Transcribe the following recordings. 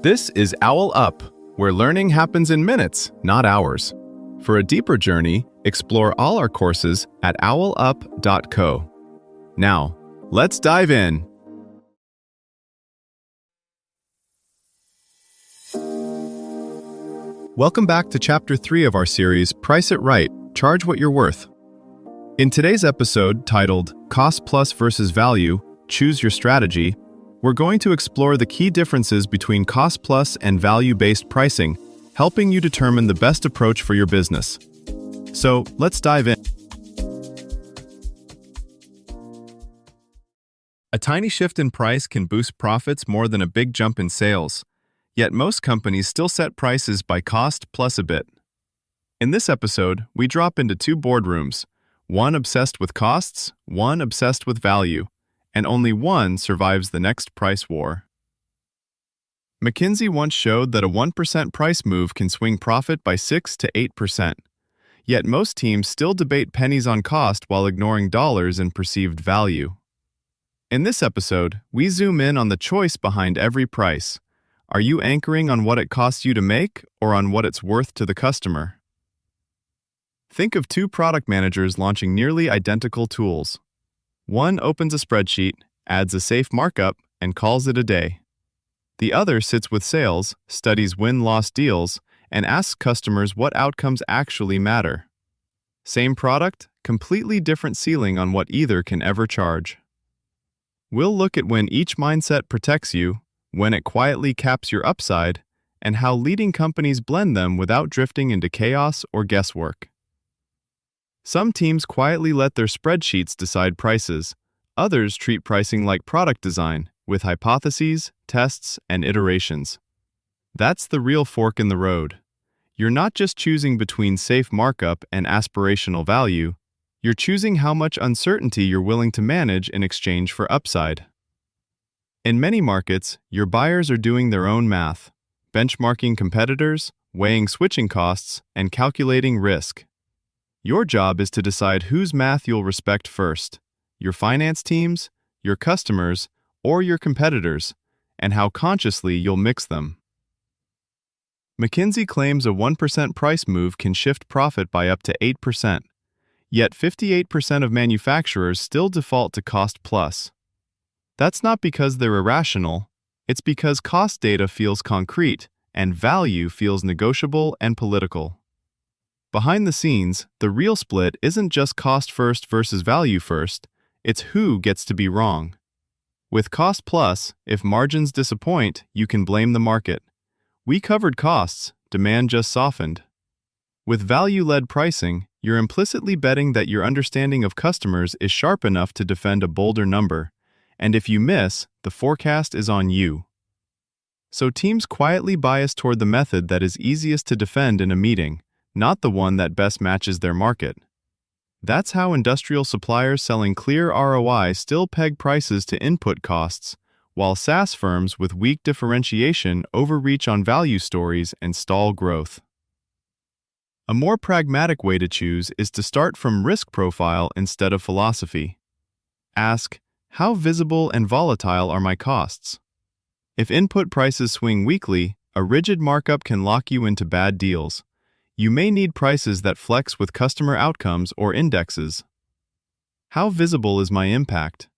This is OwlUp, where learning happens in minutes, not hours. For a deeper journey, explore all our courses at owlup.co. Now, let's dive in. Welcome back to Chapter 3 of our series, Price It Right, Charge What You're Worth. In today's episode, titled Cost Plus versus Value, Choose Your Strategy, we're going to explore the key differences between cost plus and value-based pricing, helping you determine the best approach for your business. So, let's dive in. A tiny shift in price can boost profits more than a big jump in sales. Yet most companies still set prices by cost plus a bit. In this episode, we drop into two boardrooms, one obsessed with costs, one obsessed with value, and only one survives the next price war. McKinsey once showed that a 1% price move can swing profit by 6 to 8%. Yet most teams still debate pennies on cost while ignoring dollars in perceived value. In this episode, we zoom in on the choice behind every price. Are you anchoring on what it costs you to make or on what it's worth to the customer? Think of two product managers launching nearly identical tools. One opens a spreadsheet, adds a safe markup, and calls it a day. The other sits with sales, studies win-loss deals, and asks customers what outcomes actually matter. Same product, completely different ceiling on what either can ever charge. We'll look at when each mindset protects you, when it quietly caps your upside, and how leading companies blend them without drifting into chaos or guesswork. Some teams quietly let their spreadsheets decide prices. Others treat pricing like product design, with hypotheses, tests, and iterations. That's the real fork in the road. You're not just choosing between safe markup and aspirational value, you're choosing how much uncertainty you're willing to manage in exchange for upside. In many markets, your buyers are doing their own math, benchmarking competitors, weighing switching costs, and calculating risk. Your job is to decide whose math you'll respect first, your finance teams, your customers, or your competitors, and how consciously you'll mix them. McKinsey claims a 1% price move can shift profit by up to 8%, yet 58% of manufacturers still default to cost plus. That's not because they're irrational, it's because cost data feels concrete and value feels negotiable and political. Behind the scenes, the real split isn't just cost first versus value first, it's who gets to be wrong. With cost plus, if margins disappoint, you can blame the market. We covered costs, demand just softened. With value-led pricing, you're implicitly betting that your understanding of customers is sharp enough to defend a bolder number. And if you miss, the forecast is on you. So teams quietly bias toward the method that is easiest to defend in a meeting, not the one that best matches their market. That's how industrial suppliers selling clear ROI still peg prices to input costs, while SaaS firms with weak differentiation overreach on value stories and stall growth. A more pragmatic way to choose is to start from risk profile instead of philosophy. Ask, how visible and volatile are my costs? If input prices swing weekly, a rigid markup can lock you into bad deals. You may need prices that flex with customer outcomes or indexes. How visible is my impact?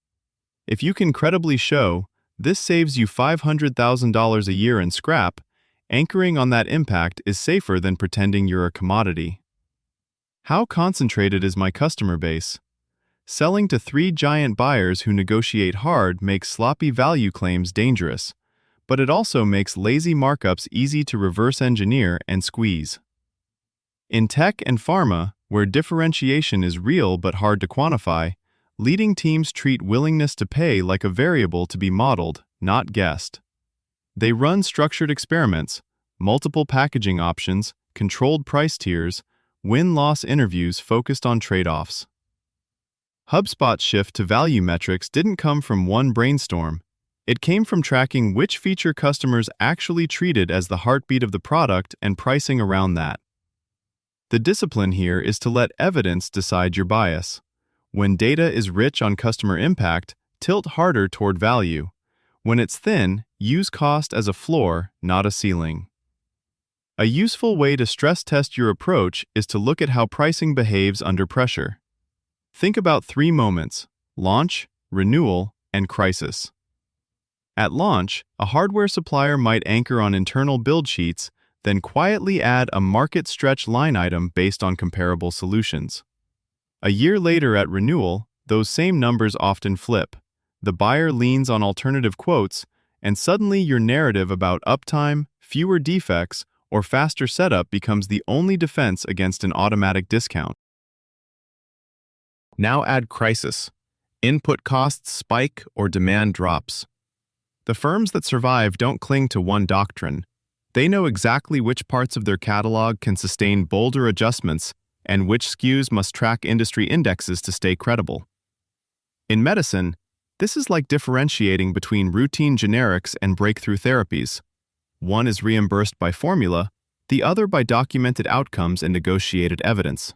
If you can credibly show, this saves you $500,000 a year in scrap, anchoring on that impact is safer than pretending you're a commodity. How concentrated is my customer base? Selling to 3 giant buyers who negotiate hard makes sloppy value claims dangerous, but it also makes lazy markups easy to reverse engineer and squeeze. In tech and pharma, where differentiation is real but hard to quantify, leading teams treat willingness to pay like a variable to be modeled, not guessed. They run structured experiments, multiple packaging options, controlled price tiers, win-loss interviews focused on trade-offs. HubSpot's shift to value metrics didn't come from one brainstorm. It came from tracking which feature customers actually treated as the heartbeat of the product and pricing around that. The discipline here is to let evidence decide your bias. When data is rich on customer impact, tilt harder toward value. When it's thin, use cost as a floor, not a ceiling. A useful way to stress test your approach is to look at how pricing behaves under pressure. Think about 3 moments: launch, renewal, and crisis. At launch, a hardware supplier might anchor on internal build sheets, then quietly add a market-stretch line item based on comparable solutions. A year later at renewal, those same numbers often flip. The buyer leans on alternative quotes, and suddenly your narrative about uptime, fewer defects, or faster setup becomes the only defense against an automatic discount. Now add crisis. Input costs spike or demand drops. The firms that survive don't cling to one doctrine. They know exactly which parts of their catalog can sustain bolder adjustments and which SKUs must track industry indexes to stay credible. In medicine, this is like differentiating between routine generics and breakthrough therapies. One is reimbursed by formula, the other by documented outcomes and negotiated evidence.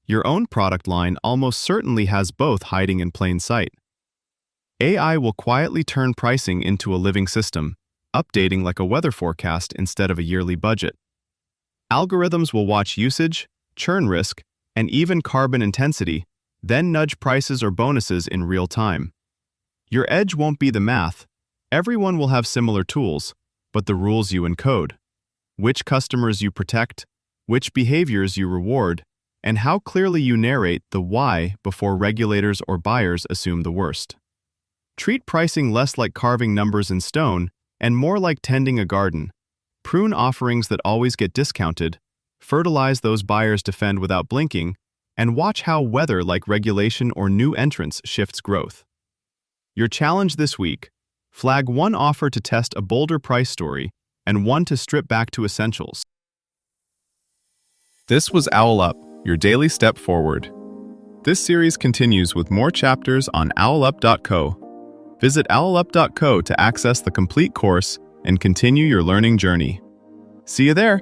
Your own product line almost certainly has both hiding in plain sight. AI will quietly turn pricing into a living system, updating like a weather forecast instead of a yearly budget. Algorithms will watch usage, churn risk, and even carbon intensity, then nudge prices or bonuses in real time. Your edge won't be the math. Everyone will have similar tools, but the rules you encode, which customers you protect, which behaviors you reward, and how clearly you narrate the why before regulators or buyers assume the worst. Treat pricing less like carving numbers in stone and more like tending a garden. Prune offerings that always get discounted, fertilize those buyers defend without blinking, and watch how weather like regulation or new entrants shifts growth. Your challenge this week: flag one offer to test a bolder price story and one to strip back to essentials. This was OwlUp, your daily step forward. This series continues with more chapters on OwlUp.co. Visit OwlUp.co to access the complete course and continue your learning journey. See you there!